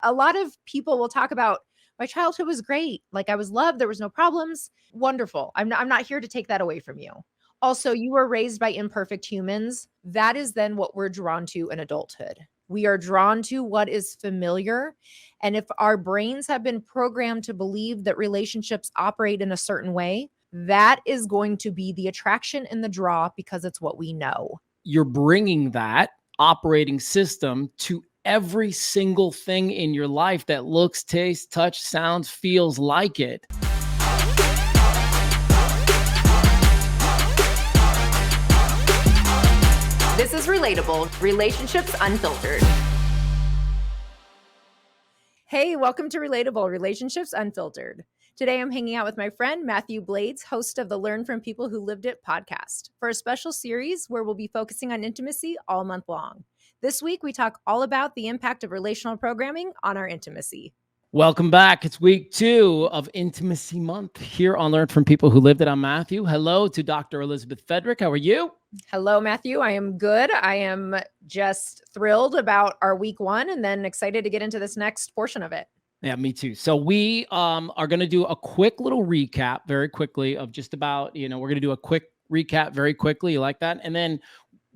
A lot of people will talk about my childhood was great. Like I was loved. There was no problems. Wonderful. I'm not here to take that away from you. Also, you were raised by imperfect humans. That is then what we're drawn to in adulthood. We are drawn to what is familiar. And if our brains have been programmed to believe that relationships operate in a certain way, that is going to be the attraction and the draw because it's what we know. You're bringing that operating system to every single thing in your life that looks, tastes, touch, sounds, feels like it. This is Relatable, Relationships Unfiltered. Hey, welcome to Relatable, Relationships Unfiltered. Today, I'm hanging out with my friend, Mathew Blades, host of the Learn from People Who Lived It podcast, for a special series where we'll be focusing on intimacy all month long. This week, we talk all about the impact of relational programming on our intimacy. Welcome back. It's week 2 of Intimacy Month here on Learn from People Who Lived It. I'm Matthew. Hello to Dr. Elizabeth Fedrick. How are you? Hello, Matthew. I am good. I am just thrilled about our week 1 and then excited to get into this next portion of it. Yeah, me too. So we are going to do a quick little recap very quickly of just about, we're going to do a quick recap very quickly. You like that? And then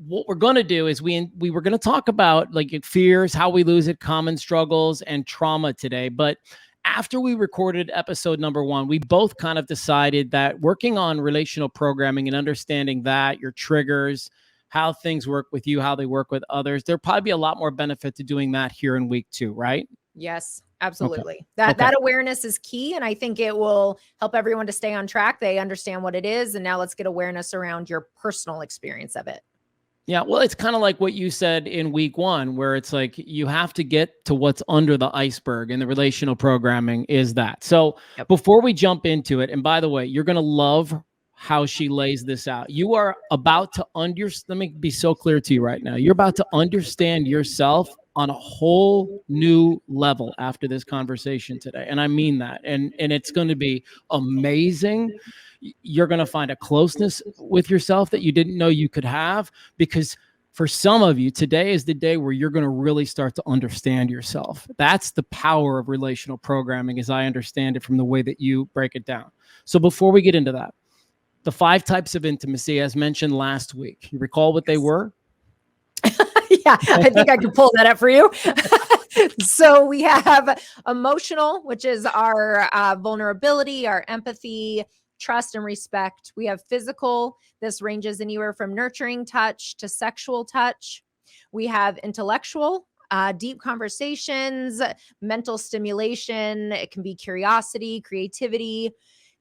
what we're going to do is we were going to talk about like fears, how we lose it, common struggles, and trauma today. But after we recorded episode number 1, we both kind of decided that working on relational programming and understanding that your triggers, how things work with you, how they work with others, there'll probably be a lot more benefit to doing that here in week 2, right? Yes, absolutely. Okay. That awareness is key. And I think it will help everyone to stay on track. They understand what it is. And now let's get awareness around your personal experience of it. Yeah, well, it's kind of like what you said in week 1, where it's like you have to get to what's under the iceberg, and the relational programming is that. So Before we jump into it, and by the way, you're going to love how she lays this out. You are about to let me be so clear to you right now. You're about to understand yourself on a whole new level after this conversation today. And I mean that. And it's going to be amazing. You're going to find a closeness with yourself that you didn't know you could have, because for some of you, today is the day where you're going to really start to understand yourself. That's the power of relational programming, as I understand it from the way that you break it down. So before we get into that, the 5 types of intimacy, as mentioned last week, you recall what they were? Yeah, I think I can pull that up for you. So we have emotional, which is our vulnerability, our empathy, trust, and respect. We have physical. This ranges anywhere from nurturing touch to sexual touch. We have intellectual, deep conversations, mental stimulation. It can be curiosity, creativity.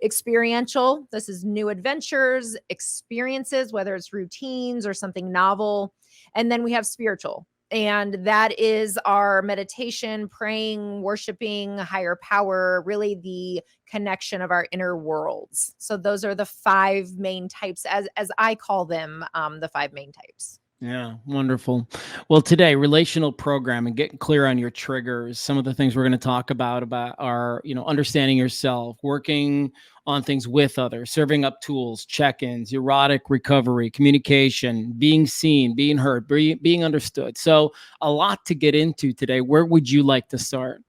Experiential. This is new adventures, experiences, whether it's routines or something novel. And then we have spiritual. And that is our meditation, praying, worshiping, higher power, really the connection of our inner worlds. So those are the 5 main types, as I call them, the 5 main types. Yeah, wonderful. Well, today, relational programming, getting clear on your triggers. Some of the things we're going to talk about are, understanding yourself, working on things with others, serving up tools, check-ins, erotic recovery, communication, being seen, being heard, being understood. So a lot to get into today. Where would you like to start?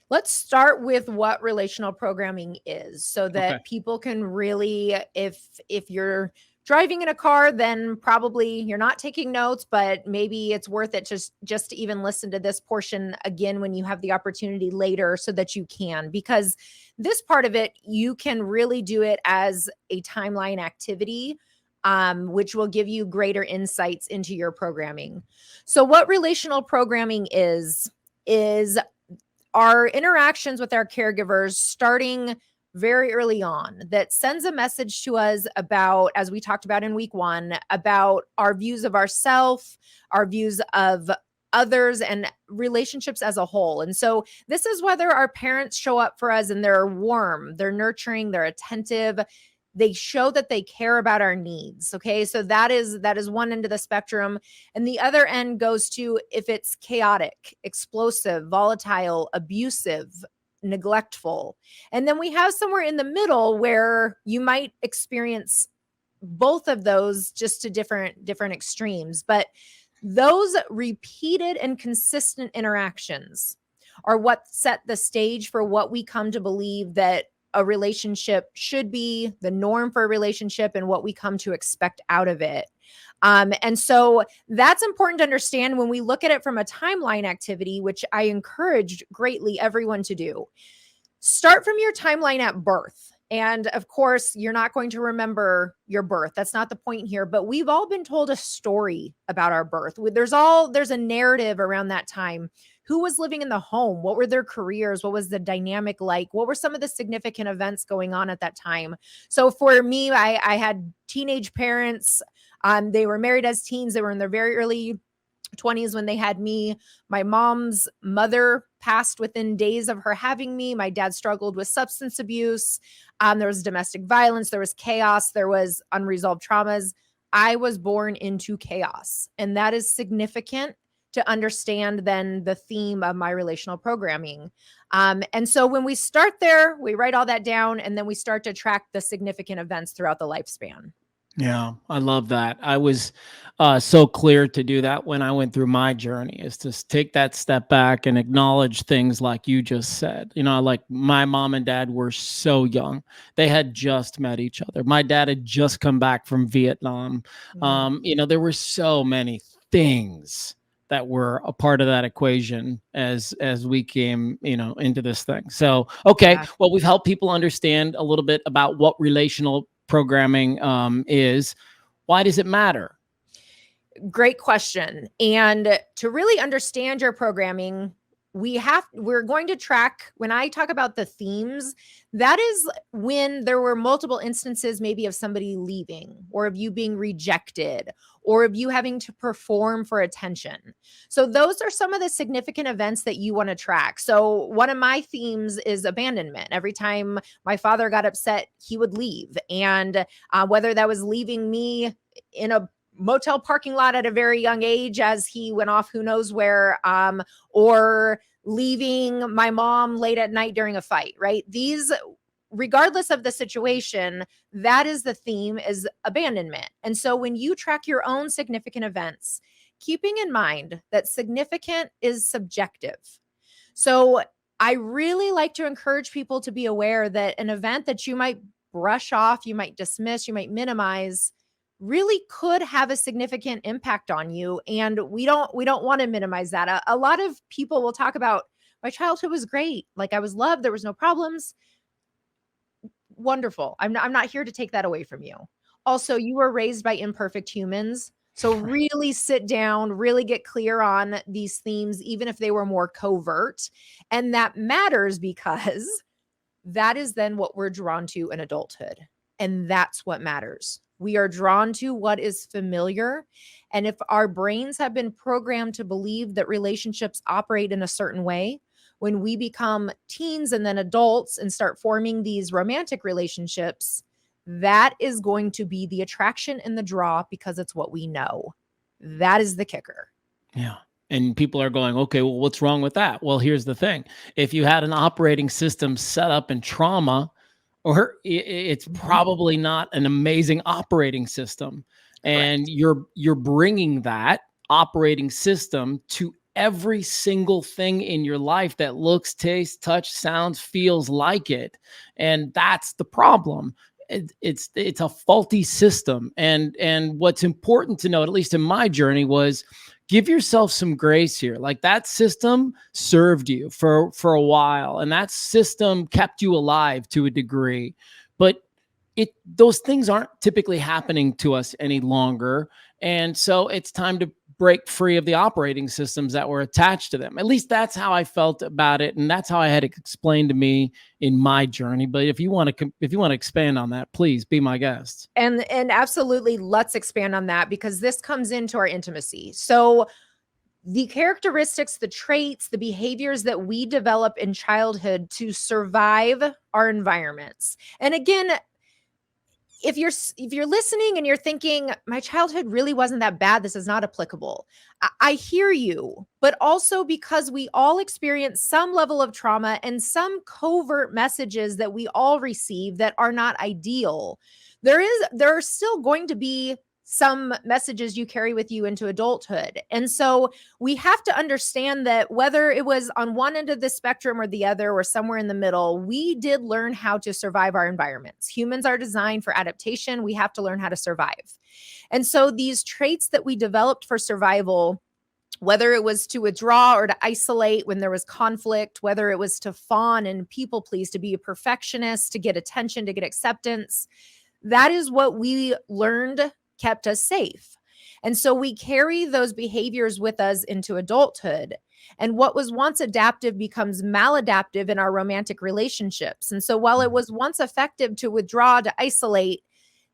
Let's start with what relational programming is, so that people can really, if you're driving in a car, then probably you're not taking notes, but maybe it's worth it just to even listen to this portion again when you have the opportunity later, so that you can, because this part of it, you can really do it as a timeline activity, which will give you greater insights into your programming. So what relational programming is our interactions with our caregivers starting very early on, that sends a message to us about, as we talked about in week 1, about our views of ourselves, our views of others, and relationships as a whole. And so this is whether our parents show up for us and they're warm, they're nurturing, they're attentive, they show that they care about our needs. Okay. So that is one end of the spectrum. And the other end goes to if it's chaotic, explosive, volatile, abusive, neglectful. And then we have somewhere in the middle where you might experience both of those, just to different extremes. But those repeated and consistent interactions are what set the stage for what we come to believe that a relationship should be, the norm for a relationship, and what we come to expect out of it. And so that's important to understand when we look at it from a timeline activity, which I encourage greatly everyone to do. Start from your timeline at birth. And of course, you're not going to remember your birth. That's not the point here, but we've all been told a story about our birth. There's a narrative around that time. Who was living in the home? What were their careers? What was the dynamic like? What were some of the significant events going on at that time? So for me, I had teenage parents. They were married as teens. They were in their very early 20s when they had me. My mom's mother passed within days of her having me. My dad struggled with substance abuse. There was domestic violence. There was chaos. There was unresolved traumas. I was born into chaos. And that is significant to understand then the theme of my relational programming. And so when we start there, we write all that down, and then we start to track the significant events throughout the lifespan. Yeah, I love that. I was so clear to do that when I went through my journey, is to take that step back and acknowledge things like you just said. Like my mom and dad were so young. They had just met each other. My dad had just come back from Vietnam. There were so many things that were a part of that equation as we came, into this thing. So, okay. Yeah. Well, we've helped people understand a little bit about what relational programming is. Why does it matter? Great question. And to really understand your programming, we're going to track, when I talk about the themes, that is when there were multiple instances maybe of somebody leaving, or of you being rejected, or of you having to perform for attention. So those are some of the significant events that you want to track. So one of my themes is abandonment. Every time my father got upset, he would leave. And whether that was leaving me in a motel parking lot at a very young age as he went off who knows where, or leaving my mom late at night during a fight, right? These, regardless of the situation, that is the theme, is abandonment. And so when you track your own significant events, keeping in mind that significant is subjective. So I really like to encourage people to be aware that an event that you might brush off, you might dismiss, you might minimize, really could have a significant impact on you. And we don't want to minimize that. A lot of people will talk about, my childhood was great. Like I was loved. There was no problems. Wonderful. I'm not here to take that away from you. Also, you were raised by imperfect humans. So really sit down, really get clear on these themes, even if they were more covert. And that matters because that is then what we're drawn to in adulthood. And that's what matters. We are drawn to what is familiar. And if our brains have been programmed to believe that relationships operate in a certain way, when we become teens and then adults and start forming these romantic relationships, that is going to be the attraction and the draw because it's what we know. That is the kicker. Yeah. And people are going, okay, well, what's wrong with that? Well, here's the thing. If you had an operating system set up in trauma, or it's probably not an amazing operating system. And you're bringing that operating system to every single thing in your life that looks, tastes, touch, sounds, feels like it. And that's the problem. It's a faulty system. And what's important to note, at least in my journey, was give yourself some grace here. Like that system served you for a while, and that system kept you alive to a degree, but those things aren't typically happening to us any longer. And so it's time to break free of the operating systems that were attached to them. At least that's how I felt about it. And that's how I had it explained to me in my journey. But if you want to expand on that, please be my guest. And absolutely, let's expand on that, because this comes into our intimacy. So the characteristics, the traits, the behaviors that we develop in childhood to survive our environments. And again, if you're listening and you're thinking, my childhood really wasn't that bad, this is not applicable. I hear you, but also because we all experience some level of trauma and some covert messages that we all receive that are not ideal. There are still going to be some messages you carry with you into adulthood. And so we have to understand that whether it was on one end of the spectrum or the other or somewhere in the middle, we did learn how to survive our environments. Humans are designed for adaptation. We have to learn how to survive. And so these traits that we developed for survival, whether it was to withdraw or to isolate when there was conflict, whether it was to fawn and people please, to be a perfectionist, to get attention, to get acceptance, that is what we learned kept us safe. And so we carry those behaviors with us into adulthood. And what was once adaptive becomes maladaptive in our romantic relationships. And so while it was once effective to withdraw, to isolate,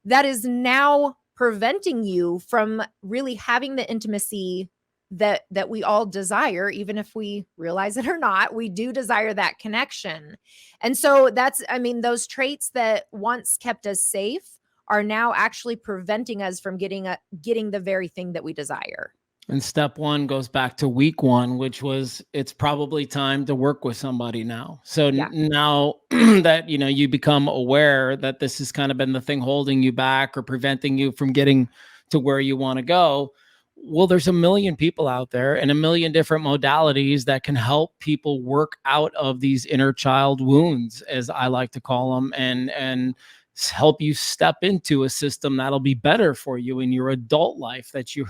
that is now preventing you from really having the intimacy that we all desire. Even if we realize it or not, we do desire that connection. And so that's, I mean, those traits that once kept us safe are now actually preventing us from getting the very thing that we desire. And step one goes back to week one, which was, it's probably time to work with somebody now. So now that, you become aware that this has kind of been the thing holding you back or preventing you from getting to where you want to go. Well, there's a million people out there and a million different modalities that can help people work out of these inner child wounds, as I like to call them, and help you step into a system that'll be better for you in your adult life that you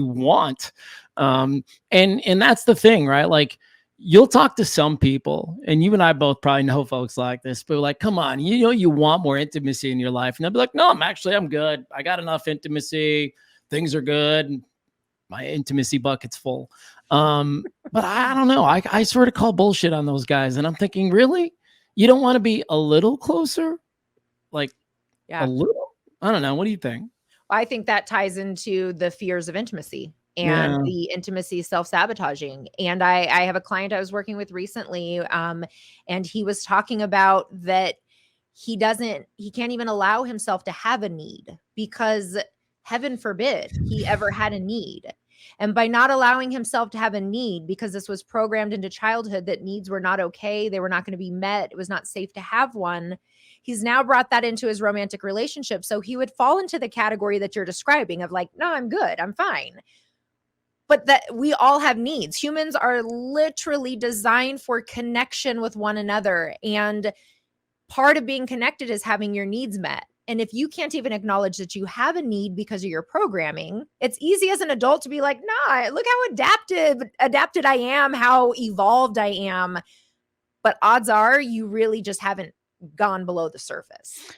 want. And that's the thing, right? Like, you'll talk to some people, and you and I both probably know folks like this, but like, come on, you want more intimacy in your life. And they'll be like, no, I'm good. I got enough intimacy. Things are good. My intimacy bucket's full. But I don't know. I sort of call bullshit on those guys. And I'm thinking, really? You don't want to be a little closer? Like, a little? I don't know. What do you think? I think that ties into the fears of intimacy and the intimacy self-sabotaging. And I have a client I was working with recently, and he was talking about that he can't even allow himself to have a need, because heaven forbid he ever had a need. And by not allowing himself to have a need, because this was programmed into childhood that needs were not okay, they were not going to be met, it was not safe to have one, he's now brought that into his romantic relationship. So he would fall into the category that you're describing of like, no, I'm good, I'm fine. But that we all have needs. Humans are literally designed for connection with one another. And part of being connected is having your needs met. And if you can't even acknowledge that you have a need because of your programming, it's easy as an adult to be like, nah, look how adapted I am, how evolved I am. But odds are you really just haven't gone below the surface.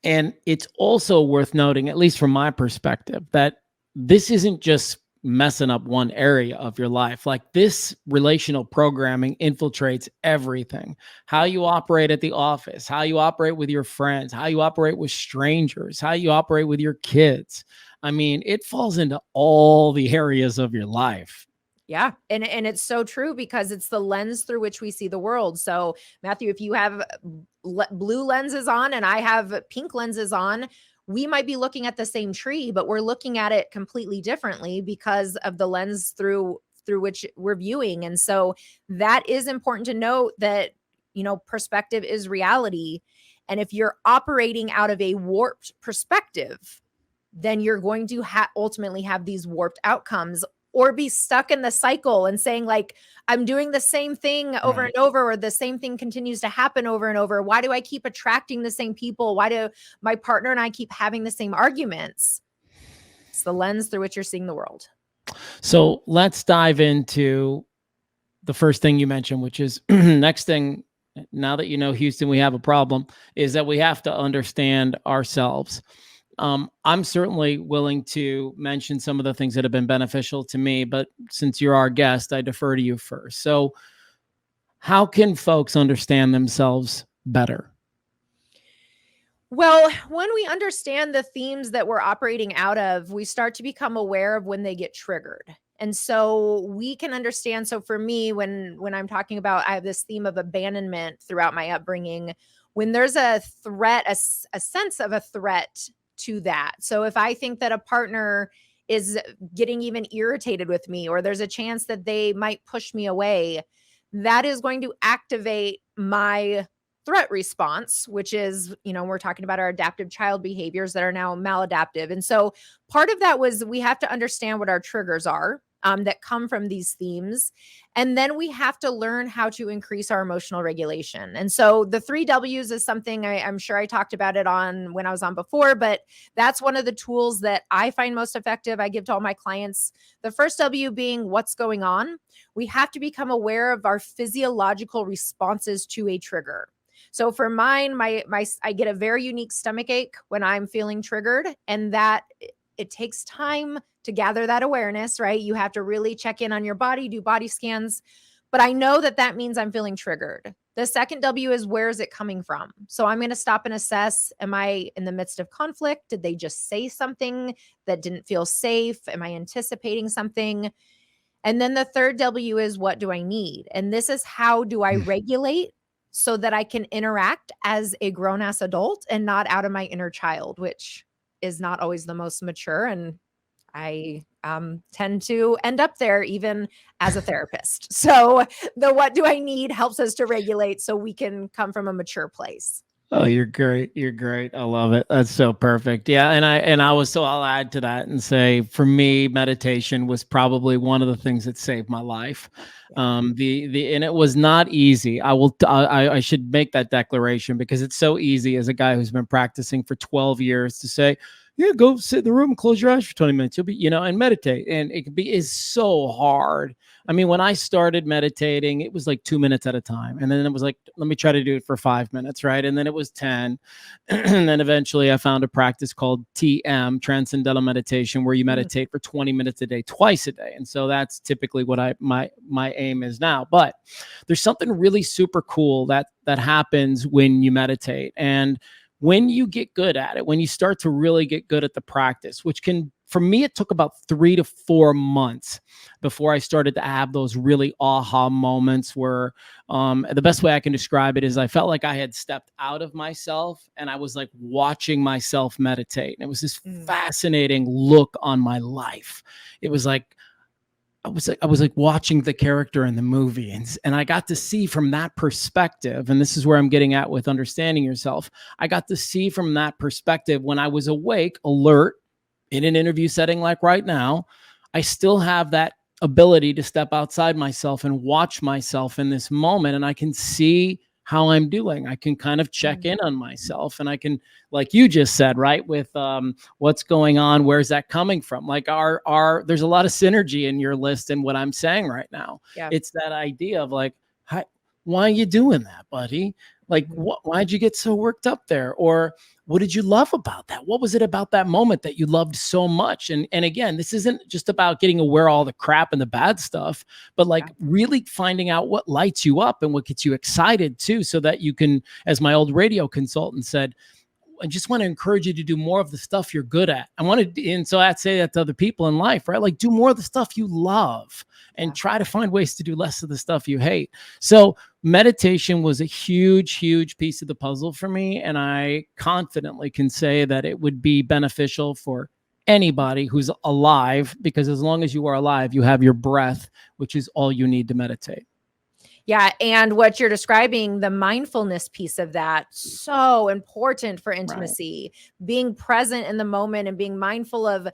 And it's also worth noting, at least from my perspective, that this isn't just messing up one area of your life. Like, this relational programming infiltrates everything. How you operate at the office, how you operate with your friends, how you operate with strangers, how you operate with your kids. I mean, it falls into all the areas of your life. Yeah. And it's so true, because it's the lens through which we see the world. So Matthew, if you have blue lenses on and I have pink lenses on, we might be looking at the same tree, but we're looking at it completely differently because of the lens through which we're viewing. And so that is important to note, that, perspective is reality. And if you're operating out of a warped perspective, then you're going to ultimately have these warped outcomes, or be stuck in the cycle and saying like, I'm doing the same thing over and over, or the same thing continues to happen over and over. Why do I keep attracting the same people? Why do my partner and I keep having the same arguments? It's the lens through which you're seeing the world. So let's dive into the first thing you mentioned, which is next thing, now that Houston, we have a problem, is that we have to understand ourselves. I'm certainly willing to mention some of the things that have been beneficial to me, but since you're our guest, I defer to you first. So how can folks understand themselves better? Well, when we understand the themes that we're operating out of, we start to become aware of when they get triggered. And so we can understand. So for me, when I'm talking about, I have this theme of abandonment throughout my upbringing, when there's a threat, a sense of a threat to that. So if I think that a partner is getting even irritated with me, or there's a chance that they might push me away, that is going to activate my threat response, which is, we're talking about our adaptive child behaviors that are now maladaptive. And so part of that was we have to understand what our triggers are that come from these themes. And then we have to learn how to increase our emotional regulation. And so the 3 W's is something I'm sure I talked about it on when I was on before, but that's one of the tools that I find most effective. I give to all my clients. The first W being what's going on. We have to become aware of our physiological responses to a trigger. So for mine, I get a very unique stomach ache when I'm feeling triggered, and that it takes time to gather that awareness, right? You have to really check in on your body, do body scans, but I know that means I'm feeling triggered. The second W is where is it coming from? So I'm going to stop and assess, am I in the midst of conflict? Did they just say something that didn't feel safe? Am I anticipating something? And then the third W is what do I need? And this is how do I regulate so that I can interact as a grown-ass adult and not out of my inner child, which is not always the most mature. And I tend to end up there even as a therapist. So the what do I need helps us to regulate so we can come from a mature place. Oh, you're great. You're great. I love it. That's so perfect. Yeah. I'll add to that and say, for me, meditation was probably one of the things that saved my life. And it was not easy. I should make that declaration because it's so easy as a guy who's been practicing for 12 years to say, yeah, go sit in the room and close your eyes for 20 minutes. You'll be, and meditate. And is so hard. I mean, when I started meditating, it was like 2 minutes at a time. And then it was like, let me try to do it for 5 minutes. Right. And then it was 10. And then eventually I found a practice called TM, Transcendental Meditation, where you meditate for 20 minutes a day, twice a day. And so that's typically what my aim is now. But there's something really super cool that happens when you meditate. And when you get good at it, when you start to really get good at the practice, which for me, it took about 3 to 4 months before I started to have those really aha moments where the best way I can describe it is I felt like I had stepped out of myself and I was like watching myself meditate. And it was this fascinating look on my life. It was like, I was like watching the character in the movie, and I got to see from that perspective. And this is where I'm getting at with understanding yourself. I got to see from that perspective when I was awake, alert in an interview setting like right now. I still have that ability to step outside myself and watch myself in this moment. And I can see how I'm doing. I can kind of check in on myself, and I can, like you just said, right, with what's going on, where's that coming from? Like there's a lot of synergy in your list and what I'm saying right now. Yeah. It's that idea of like, why are you doing that, buddy? Like, why'd you get so worked up there? Or what did you love about that? What was it about that moment that you loved so much? And again, this isn't just about getting aware of all the crap and the bad stuff, but like really finding out what lights you up and what gets you excited too, so that you can, as my old radio consultant said, I just want to encourage you to do more of the stuff you're good at. And so I'd say that to other people in life, right? Like, do more of the stuff you love and try to find ways to do less of the stuff you hate. So meditation was a huge, huge piece of the puzzle for me. And I confidently can say that it would be beneficial for anybody who's alive, because as long as you are alive, you have your breath, which is all you need to meditate. Yeah. And what you're describing, the mindfulness piece of that, so important for intimacy, being present in the moment and being mindful of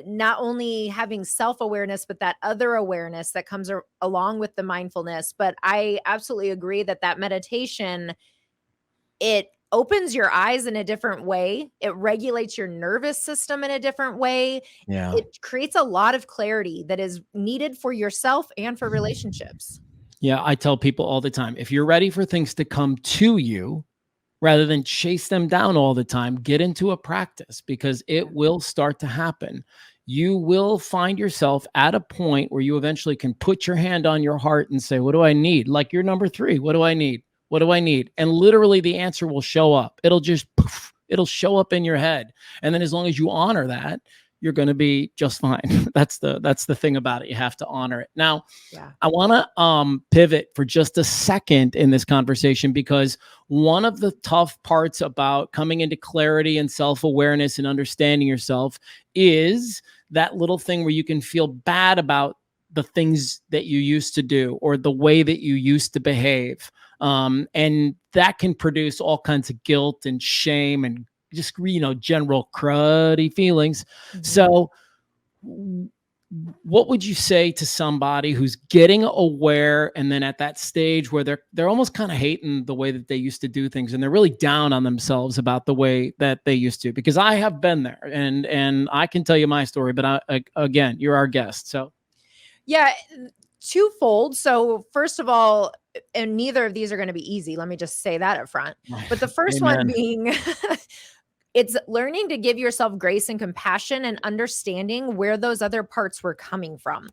not only having self-awareness, but that other awareness that comes along with the mindfulness. But I absolutely agree that meditation, it opens your eyes in a different way. It regulates your nervous system in a different way. Yeah. It creates a lot of clarity that is needed for yourself and for relationships. Yeah, I tell people all the time, if you're ready for things to come to you rather than chase them down all the time, get into a practice, because it will start to happen. You will find yourself at a point where you eventually can put your hand on your heart and say, what do I need? Like your number 3, what do I need? What do I need? And literally the answer will show up. It'll just, poof, it'll show up in your head. And then as long as you honor that, you're going to be just fine. That's the thing about it. You have to honor it. Now, I want to pivot for just a second in this conversation, because one of the tough parts about coming into clarity and self-awareness and understanding yourself is that little thing where you can feel bad about the things that you used to do or the way that you used to behave. And that can produce all kinds of guilt and shame and just, general cruddy feelings. So what would you say to somebody who's getting aware and then at that stage where they're almost kind of hating the way that they used to do things, and they're really down on themselves about the way that they used to? Because I have been there, and I can tell you my story, but again, you're our guest. So yeah, twofold. So first of all, and neither of these are going to be easy. Let me just say that up front. But the first one being it's learning to give yourself grace and compassion and understanding where those other parts were coming from.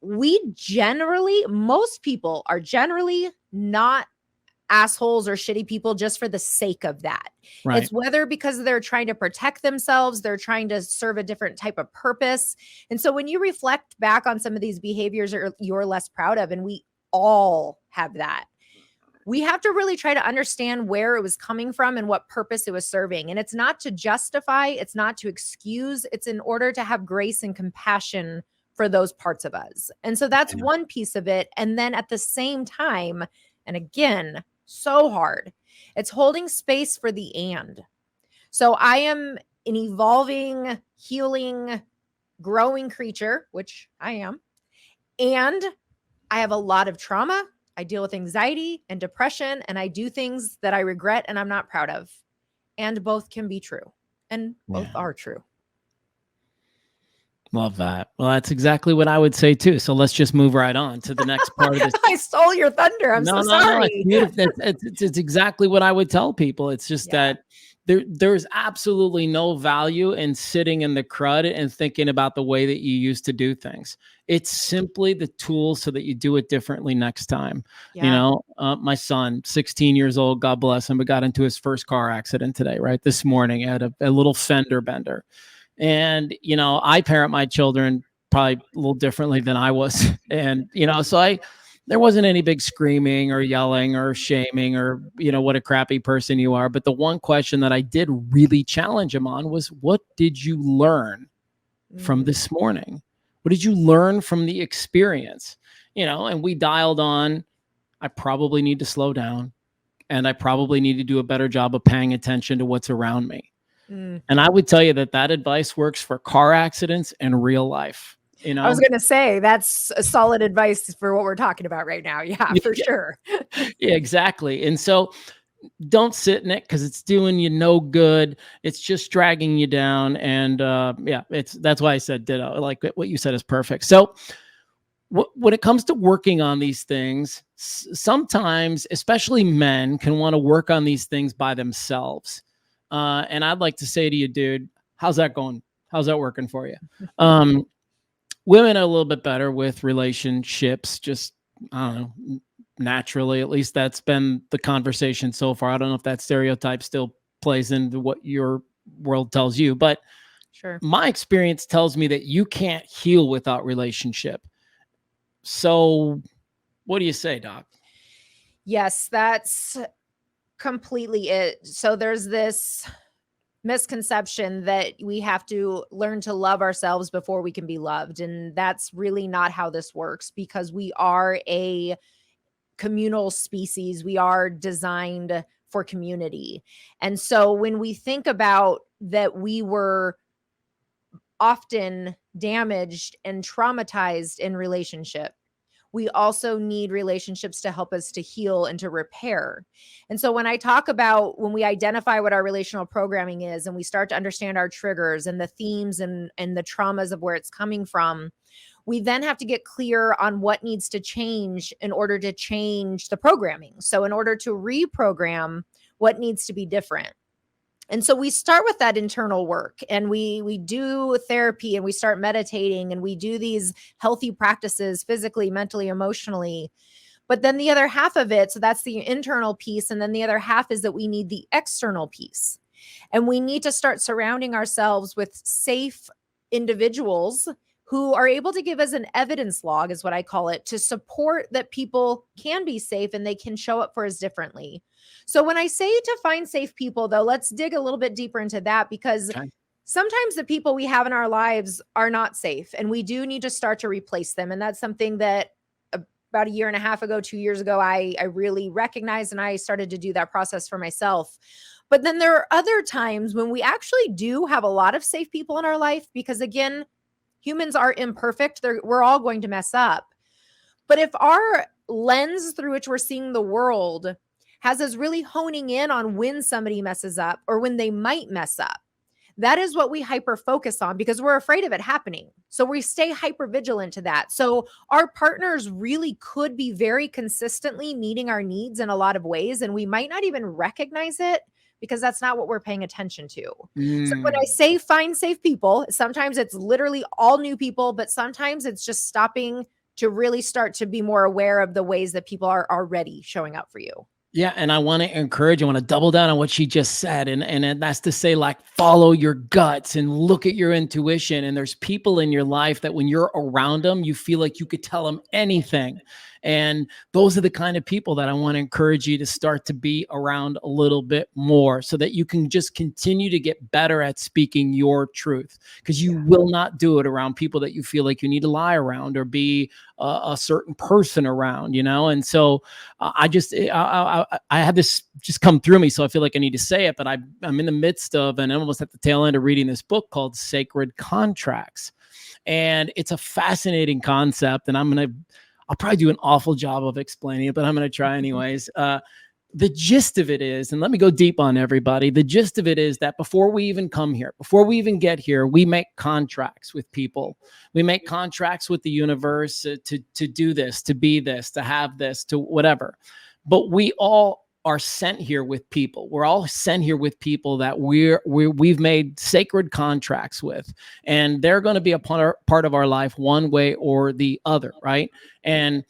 Most people are generally not assholes or shitty people just for the sake of that. Right. It's whether because they're trying to protect themselves, they're trying to serve a different type of purpose. And so when you reflect back on some of these behaviors you're less proud of, and we all have that, we have to really try to understand where it was coming from and what purpose it was serving. And it's not to justify, it's not to excuse, it's in order to have grace and compassion for those parts of us. And so that's one piece of it. And then at the same time, and again, so hard, it's holding space for the and. So I am an evolving, healing, growing creature, which I am. And I have a lot of trauma. I deal with anxiety and depression, and I do things that I regret and I'm not proud of. And both can be true, and both are true. Love that. Well, that's exactly what I would say too. So let's just move right on to the next part of this. I stole your thunder. I'm so sorry. No, it's exactly what I would tell people. It's just that there's absolutely no value in sitting in the crud and thinking about the way that you used to do things. It's simply the tools so that you do it differently next time. My son, 16 years old, God bless him, but got into his first car accident today, right? This morning at a little fender bender. And, I parent my children probably a little differently than I was. And, so there wasn't any big screaming or yelling or shaming or, what a crappy person you are. But the one question that I did really challenge him on was, what did you learn from this morning? What did you learn from the experience? And we dialed on, I probably need to slow down, and I probably need to do a better job of paying attention to what's around me. And I would tell you that advice works for car accidents and real life. I was going to say that's a solid advice for what we're talking about right now. Yeah, for sure. Yeah, exactly. And so don't sit in it because it's doing you no good. It's just dragging you down. And that's why I said ditto. Like what you said is perfect. So when it comes to working on these things, sometimes, especially men, can want to work on these things by themselves. And I'd like to say to you, dude, how's that going? How's that working for you? Women are a little bit better with relationships, just, I don't know, naturally. At least that's been the conversation so far. I don't know if that stereotype still plays into what your world tells you, but sure, my experience tells me that you can't heal without relationship. So what do you say, Doc? Yes, that's completely it. So there's this misconception that we have to learn to love ourselves before we can be loved. And that's really not how this works, because we are a communal species. We are designed for community. And so when we think about that, we were often damaged and traumatized in relationship, we also need relationships to help us to heal and to repair. And so when I talk about when we identify what our relational programming is and we start to understand our triggers and the themes and the traumas of where it's coming from, we then have to get clear on what needs to change in order to change the programming. So in order to reprogram, what needs to be different. And so we start with that internal work, and we do therapy, and we start meditating, and we do these healthy practices physically, mentally, emotionally. But then the other half of it, so that's the internal piece. And then the other half is that we need the external piece. And we need to start surrounding ourselves with safe individuals who are able to give us an evidence log, is what I call it, to support that people can be safe and they can show up for us differently. So when I say to find safe people, though, let's dig a little bit deeper into that, because sometimes the people we have in our lives are not safe, and we do need to start to replace them. And that's something that about a year and a half ago, 2 years ago, I really recognized and I started to do that process for myself. But then there are other times when we actually do have a lot of safe people in our life, because again, humans are imperfect. We're all going to mess up. But if our lens through which we're seeing the world has us really honing in on when somebody messes up or when they might mess up, that is what we hyper focus on because we're afraid of it happening. So we stay hyper vigilant to that. So our partners really could be very consistently meeting our needs in a lot of ways, and we might not even recognize it because that's not what we're paying attention to. So when I say find safe people, sometimes it's literally all new people, but sometimes it's just stopping to really start to be more aware of the ways that people are already showing up for you. Yeah. And I want to encourage, I want to double down on what she just said. And that's to say, like, follow your guts and look at your intuition. And there's people in your life that when you're around them, you feel like you could tell them anything. And those are the kind of people that I want to encourage you to start to be around a little bit more so that you can just continue to get better at speaking your truth, because you will not do it around people that you feel like you need to lie around or be a certain person around, you know? And so I had this just come through me. So I feel like I need to say it, but I'm in the midst of, and I'm almost at the tail end of reading this book called Sacred Contracts. And it's a fascinating concept. And I'll probably do an awful job of explaining it, but I'm going to try anyways. The gist of it is, and let me go deep on everybody. The gist of it is that before we even come here, before we even get here, we make contracts with people. We make contracts with the universe to do this, to be this, to have this, to whatever. But we all are sent here with people. We're all sent here with people that we've made sacred contracts with, and they're going to be a part of our life one way or the other, right? And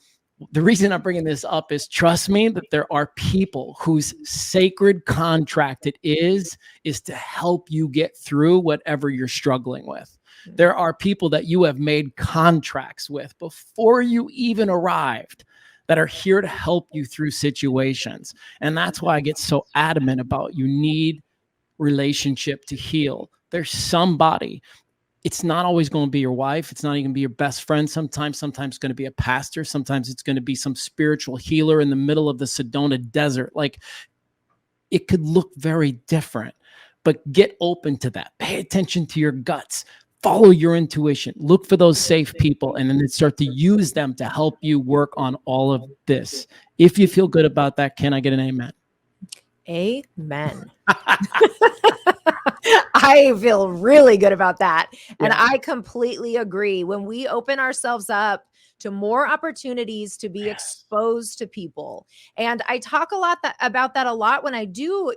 the reason I'm bringing this up is, trust me, that there are people whose sacred contract it is to help you get through whatever you're struggling with. There are people that you have made contracts with before you even arrived that are here to help you through situations. And that's why I get so adamant about you need relationship to heal. There's somebody. It's not always going to be your wife. It's not even going to be your best friend. Sometimes it's going to be a pastor. Sometimes it's going to be some spiritual healer in the middle of the Sedona desert. Like, it could look very different, but get open to that. Pay attention to your guts. Follow your intuition. Look for those safe people, and then start to use them to help you work on all of this. If you feel good about that, can I get an amen? Amen. I feel really good about that. And I completely agree. When we open ourselves up to more opportunities to be exposed to people, and I talk about that a lot when I do,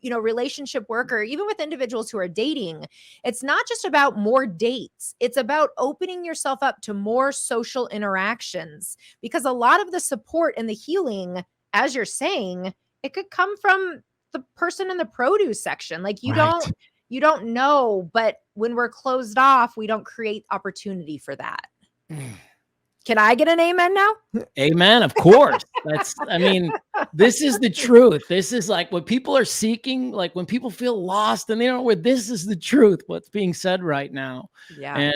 relationship work, or even with individuals who are dating. It's not just about more dates. It's about opening yourself up to more social interactions, because a lot of the support and the healing, as you're saying, it could come from the person in the produce section. Like, you don't know, but when we're closed off, we don't create opportunity for that. Can I get an amen now? Amen. Of course. This is the truth. This is like what people are seeking. Like, when people feel lost and they don't know where, this is the truth, what's being said right now. Yeah.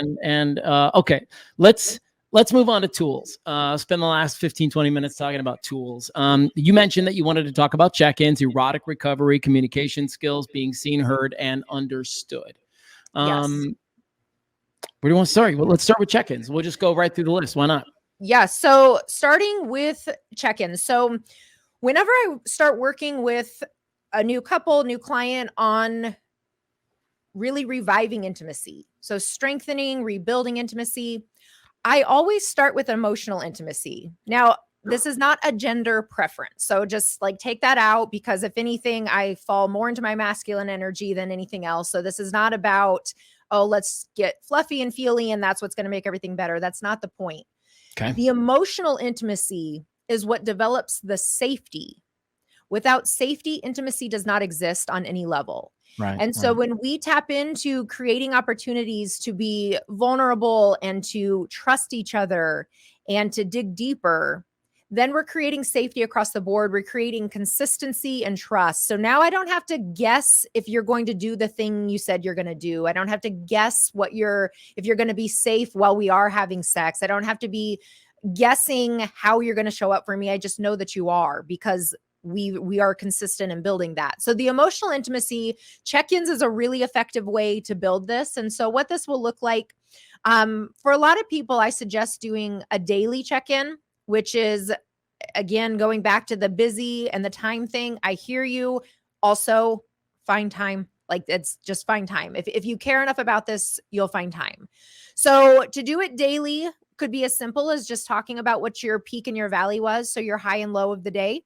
Okay, let's move on to tools. Spend the last 15, 20 minutes talking about tools. You mentioned that you wanted to talk about check-ins, erotic recovery, communication skills, being seen, heard, and understood. Yes. Where do you want to start? Well, let's start with check-ins. We'll just go right through the list. Why not? Yeah. So starting with check-ins. So whenever I start working with a new couple, new client on really reviving intimacy, so strengthening, rebuilding intimacy, I always start with emotional intimacy. Now, this is not a gender preference. So just like take that out, because if anything, I fall more into my masculine energy than anything else. So this is not about, oh, let's get fluffy and feely and that's what's going to make everything better. That's not the point. Okay. The emotional intimacy is what develops the safety. Without safety, intimacy does not exist on any level. Right. And so when we tap into creating opportunities to be vulnerable and to trust each other and to dig deeper, then we're creating safety across the board. We're creating consistency and trust. So now I don't have to guess if you're going to do the thing you said you're going to do. I don't have to guess if you're going to be safe while we are having sex. I don't have to be guessing how you're going to show up for me. I just know that you are, because we are consistent in building that. So the emotional intimacy check-ins is a really effective way to build this. And so what this will look like, for a lot of people, I suggest doing a daily check-in, which is, again, going back to the busy and the time thing. I hear you. Also, find time. Like, it's just find time. If you care enough about this, you'll find time. So to do it daily could be as simple as just talking about what your peak and your valley was. So your high and low of the day.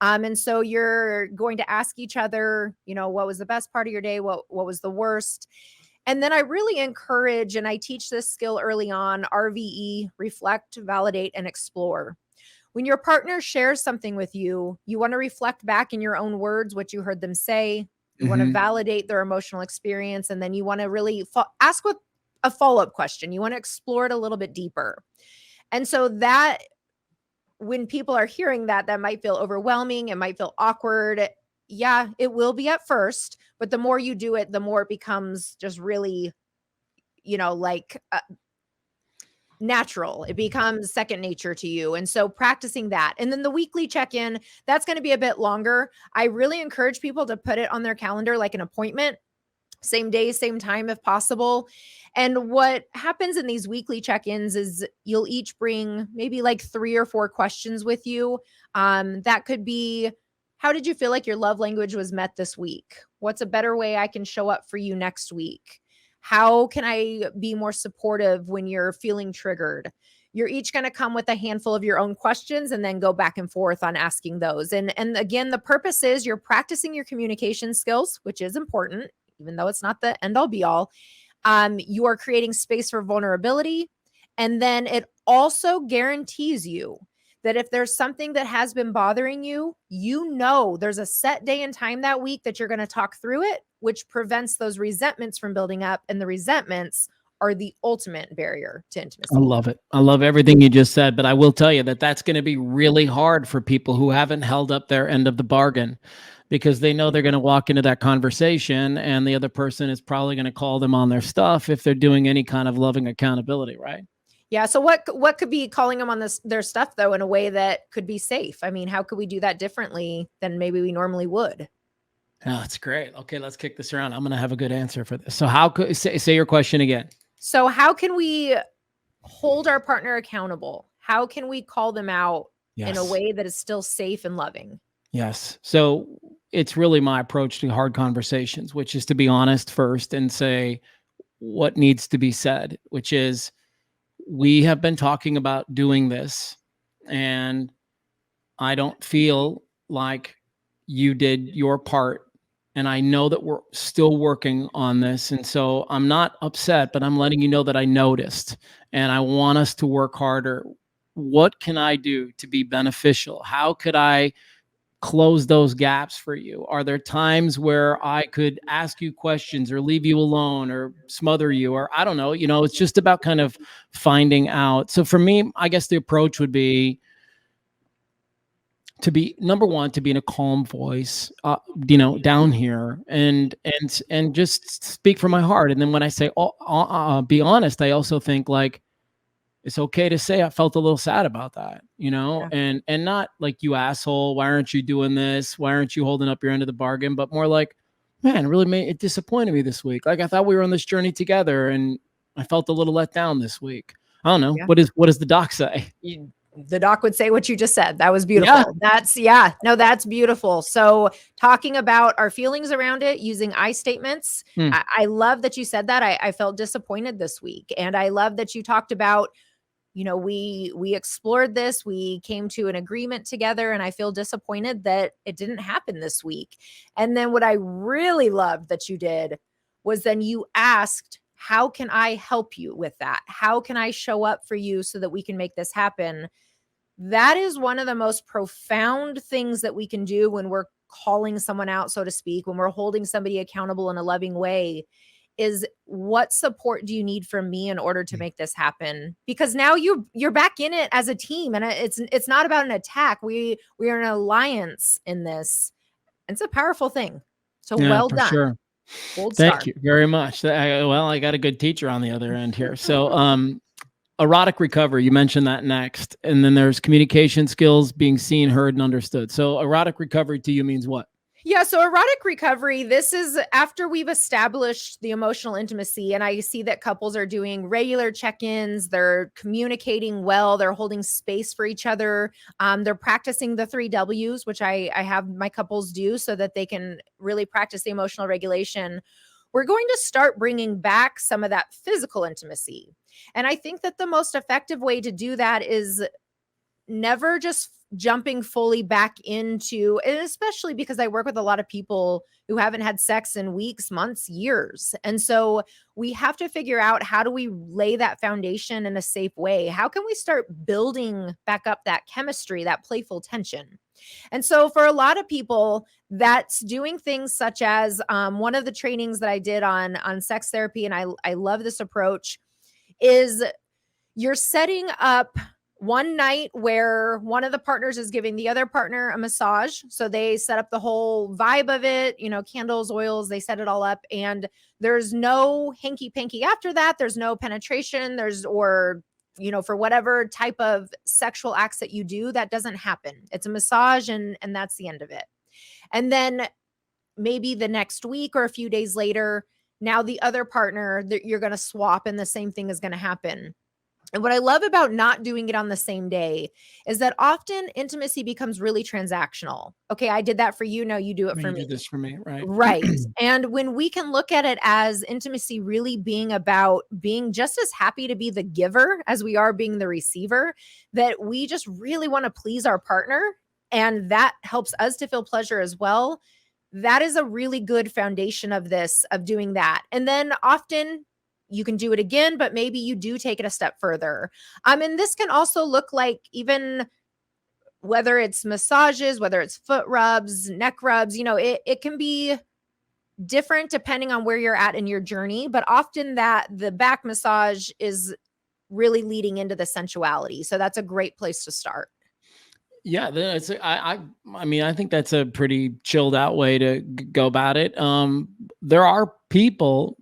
And so you're going to ask each other, what was the best part of your day? What was the worst? And then I really encourage, and I teach this skill early on, RVE, reflect, validate, and explore. When your partner shares something with you, you want to reflect back in your own words what you heard them say. You want to validate their emotional experience. And then you want to really ask with a follow-up question. You want to explore it a little bit deeper. And so that, when people are hearing that, that might feel overwhelming. It might feel awkward. Yeah, it will be at first, but the more you do it, the more it becomes just really, natural. It becomes second nature to you. And so practicing that. And then the weekly check-in, that's going to be a bit longer. I really encourage people to put it on their calendar like an appointment, same day, same time if possible. And what happens in these weekly check-ins is you'll each bring maybe like 3 or 4 questions with you. That could be, how did you feel like your love language was met this week? What's a better way I can show up for you next week? How can I be more supportive when you're feeling triggered? You're each going to come with a handful of your own questions and then go back and forth on asking those. And again, the purpose is you're practicing your communication skills, which is important, even though it's not the end all be all. You are creating space for vulnerability. And then it also guarantees you that if there's something that has been bothering you, there's a set day and time that week that you're going to talk through it, which prevents those resentments from building up. And the resentments are the ultimate barrier to intimacy. I love it. I love everything you just said, but I will tell you that that's going to be really hard for people who haven't held up their end of the bargain, because they know they're going to walk into that conversation and the other person is probably going to call them on their stuff if they're doing any kind of loving accountability, right? Yeah. So what could be calling them on their stuff, though, in a way that could be safe? I mean, how could we do that differently than maybe we normally would? Oh, that's great. Okay, let's kick this around. I'm going to have a good answer for this. So how could, say your question again. So how can we hold our partner accountable? How can we call them out in a way that is still safe and loving? Yes. So it's really my approach to hard conversations, which is to be honest first and say what needs to be said, which is, we have been talking about doing this and I don't feel like you did your part. And I know that we're still working on this. And so I'm not upset, but I'm letting you know that I noticed and I want us to work harder. What can I do to be beneficial? How could I close those gaps for you? Are there times where I could ask you questions or leave you alone or smother you, or I don't know, it's just about kind of finding out. So for me, I guess the approach would be to be, number one, to be in a calm voice, down here and just speak from my heart. And then when I say, be honest, I also think like, it's okay to say I felt a little sad about that, yeah. and not like, you asshole, why aren't you doing this? Why aren't you holding up your end of the bargain? But more like, man, it disappointed me this week. Like I thought we were on this journey together and I felt a little let down this week. I don't know. Yeah. What does the doc say? The doc would say what you just said. That was beautiful. Yeah. That's beautiful. So talking about our feelings around it, using I statements. I love that you said that. I felt disappointed this week. And I love that you talked about, we explored this, we came to an agreement together, and I feel disappointed that it didn't happen this week. And then what I really loved that you did was then you asked, how can I help you with that? How can I show up for you so that we can make this happen? That is one of the most profound things that we can do when we're calling someone out, so to speak, when we're holding somebody accountable in a loving way, is what support do you need from me in order to make this happen? Because now you're back in it as a team, and it's not about an attack. We are an alliance in this. It's a powerful thing. So well done. Sure. Thank you very much. I got a good teacher on the other end here. So erotic recovery, you mentioned that next. And then there's communication skills, being seen, heard, and understood. So erotic recovery to you means what? Yeah, so erotic recovery, this is after we've established the emotional intimacy, and I see that couples are doing regular check-ins, they're communicating well, they're holding space for each other, they're practicing the 3 Ws, which I have my couples do so that they can really practice the emotional regulation. We're going to start bringing back some of that physical intimacy. And I think that the most effective way to do that is never just jumping fully back into, and especially because I work with a lot of people who haven't had sex in weeks, months, years. And so we have to figure out, how do we lay that foundation in a safe way? How can we start building back up that chemistry, that playful tension? And so for a lot of people, that's doing things such as one of the trainings that I did on sex therapy, and I love this approach, is you're setting up one night where one of the partners is giving the other partner a massage. So they set up the whole vibe of it, candles, oils, they set it all up. And there's no hanky panky after that. There's no penetration. For whatever type of sexual acts that you do, that doesn't happen. It's a massage and that's the end of it. And then maybe the next week or a few days later, now the other partner, you're going to swap and the same thing is going to happen. And what I love about not doing it on the same day is that often intimacy becomes really transactional. Okay, I did that for you. No, you do it for me. You did this for me, right? Right. And when we can look at it as intimacy really being about being just as happy to be the giver as we are being the receiver, that we just really want to please our partner, and that helps us to feel pleasure as well. That is a really good foundation of doing that. And then often you can do it again, but maybe you do take it a step further. And this can also look like, even whether it's massages, whether it's foot rubs, neck rubs, it can be different depending on where you're at in your journey. But often that the back massage is really leading into the sensuality. So that's a great place to start. Yeah, I think that's a pretty chilled out way to go about it. There are people,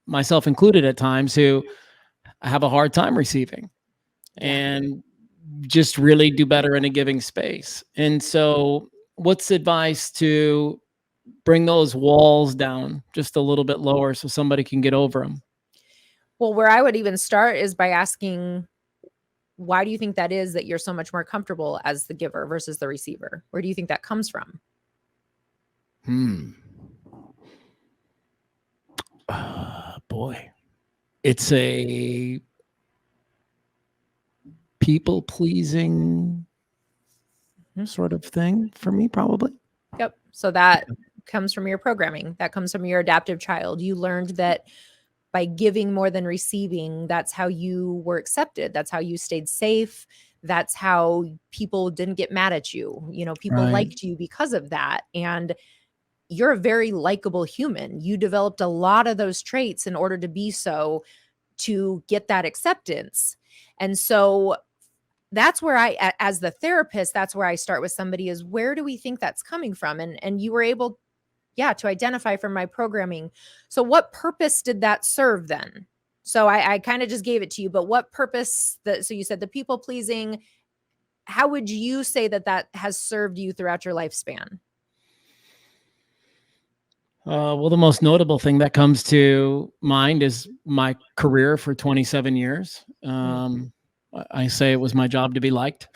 myself included at times, who have a hard time receiving and just really do better in a giving space. And so what's advice to bring those walls down just a little bit lower so somebody can get over them? Well, where I would even start is by asking, why do you think that is, that you're so much more comfortable as the giver versus the receiver? Where do you think that comes from? Boy, it's a people pleasing sort of thing for me, probably. Yep. So that comes from your programming. That comes from your adaptive child. You learned that by giving more than receiving, that's how you were accepted. That's how you stayed safe. That's how people didn't get mad at you. People liked you because of that. And you're a very likable human. You developed a lot of those traits in order to be so, to get that acceptance. And so that's where as the therapist, that's where I start with somebody, is where do we think that's coming from? And you were able, to identify from my programming. So what purpose did that serve then? So I kind of just gave it to you, but what purpose so you said the people pleasing, how would you say that has served you throughout your lifespan? Well, the most notable thing that comes to mind is my career for 27 years. I say it was my job to be liked.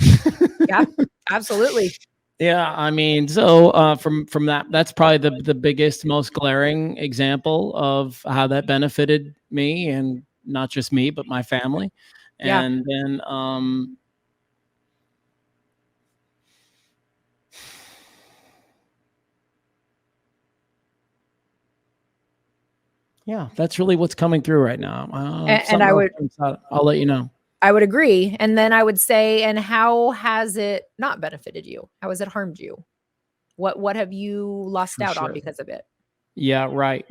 Yeah, absolutely. Yeah, I mean, so from that's probably the biggest, most glaring example of how that benefited me, and not just me, but my family. And then yeah, that's really what's coming through right now. And I'll let you know. I would agree. And then I would say, and how has it not benefited you? How has it harmed you? What have you lost out on because of it? Yeah, right.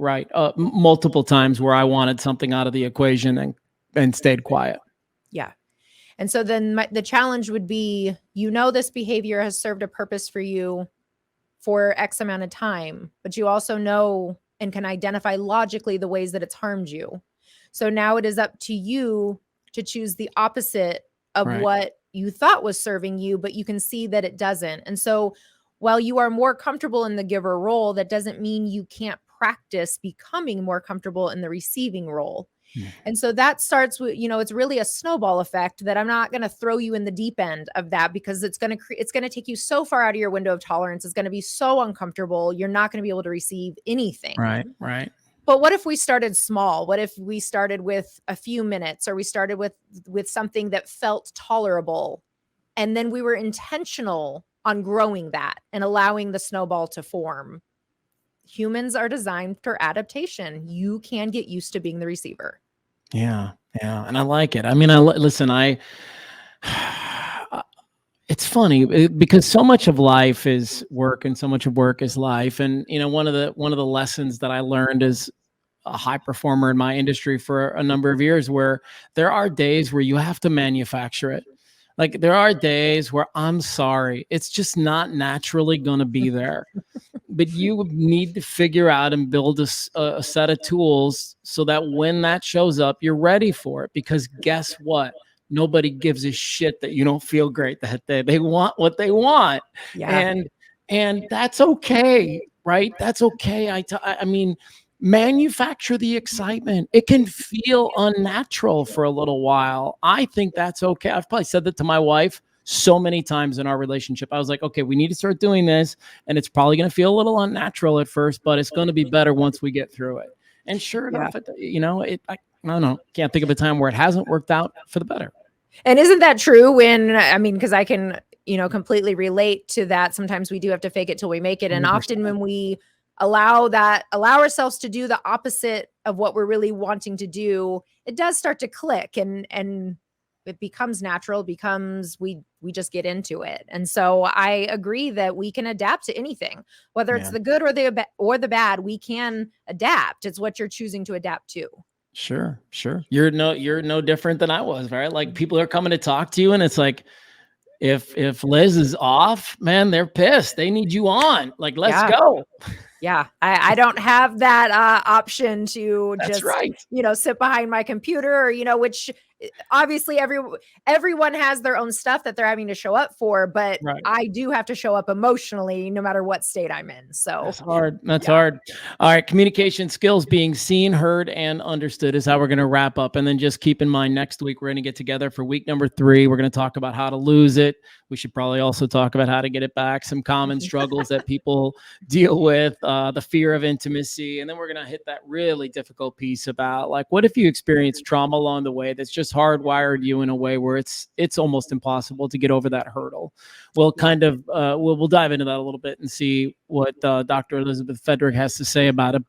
Multiple times where I wanted something out of the equation and stayed quiet. Yeah. And so then the challenge would be, this behavior has served a purpose for you for X amount of time, but you also know and can identify logically the ways that it's harmed you. So now it is up to you to choose the opposite of what you thought was serving you, but you can see that it doesn't. And so while you are more comfortable in the giver role, that doesn't mean you can't practice becoming more comfortable in the receiving role. And so that starts with, it's really a snowball effect that I'm not going to throw you in the deep end of that, because it's going to take you so far out of your window of tolerance. It's going to be so uncomfortable. You're not going to be able to receive anything. Right. But what if we started small? What if we started with a few minutes, or we started with something that felt tolerable, and then we were intentional on growing that and allowing the snowball to form? Humans are designed for adaptation. You can get used to being the receiver. Yeah. And I like it. I mean, it's funny because so much of life is work and so much of work is life. And, one of the lessons that I learned as a high performer in my industry for a number of years, where there are days where you have to manufacture it. Like, there are days where, I'm sorry, it's just not naturally going to be there. But you need to figure out and build a set of tools so that when that shows up, you're ready for it. Because guess what? Nobody gives a shit that you don't feel great that day. They want what they want. Yeah. And that's okay, right? That's okay. I mean, manufacture the excitement. It can feel unnatural for a little while. I think that's okay. I've probably said that to my wife so many times in our relationship. I was like, okay, we need to start doing this, and it's probably going to feel a little unnatural at first, but it's going to be better once we get through it. And sure enough, I don't know, can't think of a time where it hasn't worked out for the better. And isn't that true because I can, completely relate to that. Sometimes we do have to fake it till we make it. And 100%. Often when we allow ourselves to do the opposite of what we're really wanting to do, it does start to click, and it becomes natural, we just get into it. And so I agree that we can adapt to anything, whether it's the good or the bad. We can adapt. It's what you're choosing to adapt to. Sure. You're no different than I was, right? Like, people are coming to talk to you, and it's like, if Liz is off, man, they're pissed. They need you on. Like, let's go. Yeah. I don't have that option to just, sit behind my computer, or, which obviously everyone has their own stuff that they're having to show up for, but I do have to show up emotionally no matter what state I'm in. So that's hard. Hard. All right. Communication skills, being seen, heard, and understood is how we're going to wrap up. And then just keep in mind, next week, we're going to get together for week number 3. We're going to talk about how to lose it. We should probably also talk about how to get it back, some common struggles that people deal with, the fear of intimacy. And then we're going to hit that really difficult piece about, like, what if you experience trauma along the way that's just hardwired you in a way where it's almost impossible to get over that hurdle. We'll kind of we'll dive into that a little bit and see what Dr. Elizabeth Fedrick has to say about it.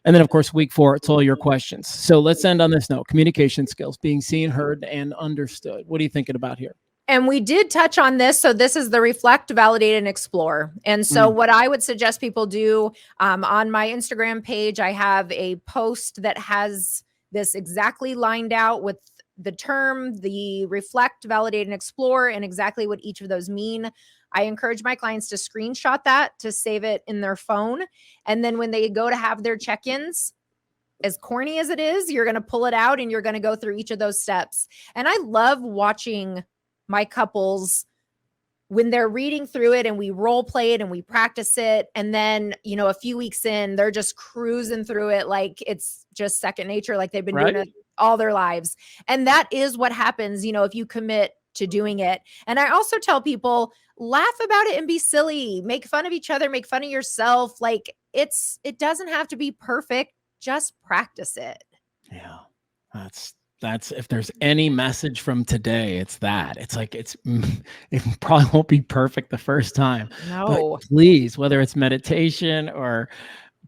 And then, of course, week 4, it's all your questions. So let's end on this note: communication skills, being seen, heard, and understood. What are you thinking about here? And we did touch on this. So this is the reflect, validate, and explore. And so what I would suggest people do, on my Instagram page, I have a post that has this exactly lined out with the term, the reflect, validate, and explore, and exactly what each of those mean. I encourage my clients to screenshot that, to save it in their phone. And then when they go to have their check-ins, as corny as it is, you're going to pull it out and you're going to go through each of those steps. And I love watching my couples when they're reading through it, and we role play it and we practice it. And then, a few weeks in, they're just cruising through it like it's just second nature, like they've been doing it all their lives. And that is what happens, if you commit to doing it. And I also tell people, laugh about it and be silly, make fun of each other, make fun of yourself. Like, it doesn't have to be perfect. Just practice it. Yeah. That's if there's any message from today, it's that. It's like, it probably won't be perfect the first time. No. But please, whether it's meditation or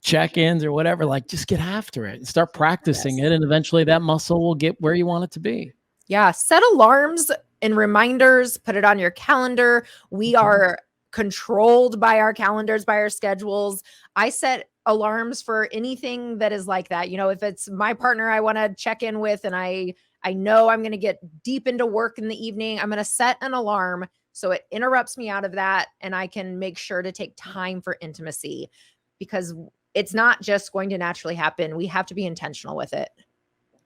check-ins or whatever, like, just get after it and start practicing it. And eventually that muscle will get where you want it to be. Yeah. Set alarms and reminders, put it on your calendar. We are controlled by our calendars, by our schedules. I set alarms for anything that is like that. If it's my partner I want to check in with, and I know I'm going to get deep into work in the evening, I'm going to set an alarm so it interrupts me out of that, and I can make sure to take time for intimacy, because it's not just going to naturally happen. We have to be intentional with it.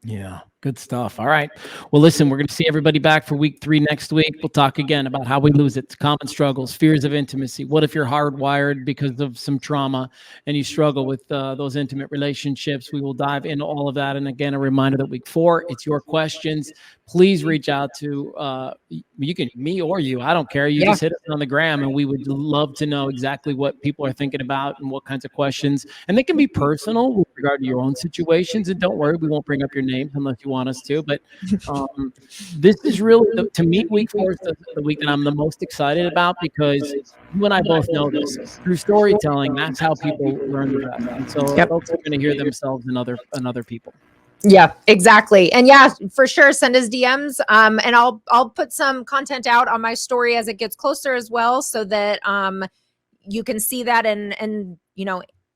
Yeah. Good stuff. All right. Well, listen, we're going to see everybody back for week 3 next week. We'll talk again about how we lose it, common struggles, fears of intimacy. What if you're hardwired because of some trauma and you struggle with those intimate relationships? We will dive into all of that. And again, a reminder that week 4, it's your questions. Please reach out to you can me or you. I don't care. You just hit us on the gram, and we would love to know exactly what people are thinking about and what kinds of questions. And they can be personal with regard to your own situations. And don't worry, we won't bring up your names unless you want us to. But this is really, to me, week 4 is the week that I'm the most excited about, because you and I both know this. Through storytelling, that's how people learn the best. And so folks are going to hear themselves in other people. Yeah, exactly. And yeah, for sure, send us DMs. And I'll put some content out on my story as it gets closer as well, so that you can see that and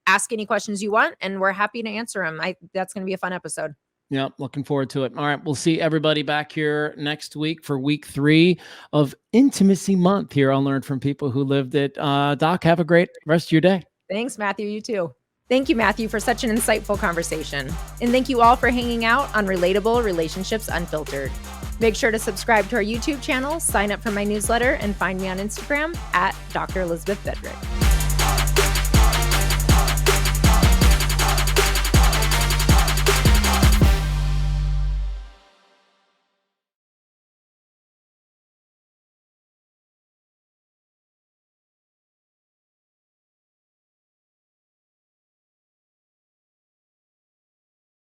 ask any questions you want, and we're happy to answer them. That's going to be a fun episode. Yeah, looking forward to it. All right, we'll see everybody back here next week for week 3 of Intimacy Month here on Learn from People Who Lived It. Doc, have a great rest of your day. Thanks, Matthew. You too. Thank you, Matthew, for such an insightful conversation. And thank you all for hanging out on Relatable Relationships Unfiltered. Make sure to subscribe to our YouTube channel, sign up for my newsletter, and find me on Instagram at Dr. Elizabeth Fedrick.